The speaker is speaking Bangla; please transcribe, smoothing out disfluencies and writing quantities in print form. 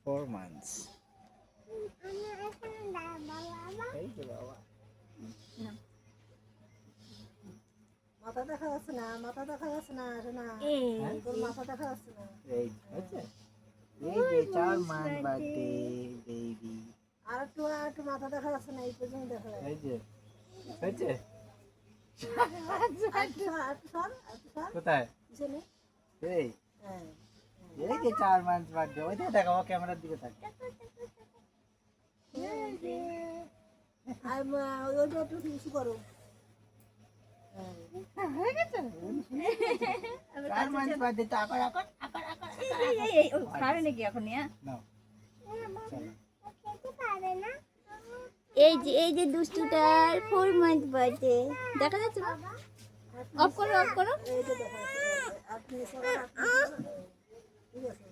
4 months. এই যে বাবা। মাথা দেখা যাচ্ছে না, মাথা দেখা যাচ্ছে না, শোনা তোর মাথা দেখা যাচ্ছে না। এই হচ্ছে এই যে 4 মাস বার্থডে বেবি। আর একটু মাথা দেখা যাচ্ছে না, এই পর্যন্ত দেখা যাচ্ছে। এই যে হচ্ছে কোথায় পিছনে এই হ্যাঁ এই যে 4 মাস বার্থডে ওই দিকে দেখো ক্যামেরার দিকে তাক। আর ওইটা একটু বেশি করো। হয়ে গেছে 4 মাস বার্থডে তো আকার আকার আকার আকার খাবে নাকি এখন নাও চলো। এই যে দুষ্টুটার 4 মান্থ বার্থডে দেখা যাচ্ছে না? অফ করো এইটা দেখা যাচ্ছে। আপনি সবার ঠিক আছে।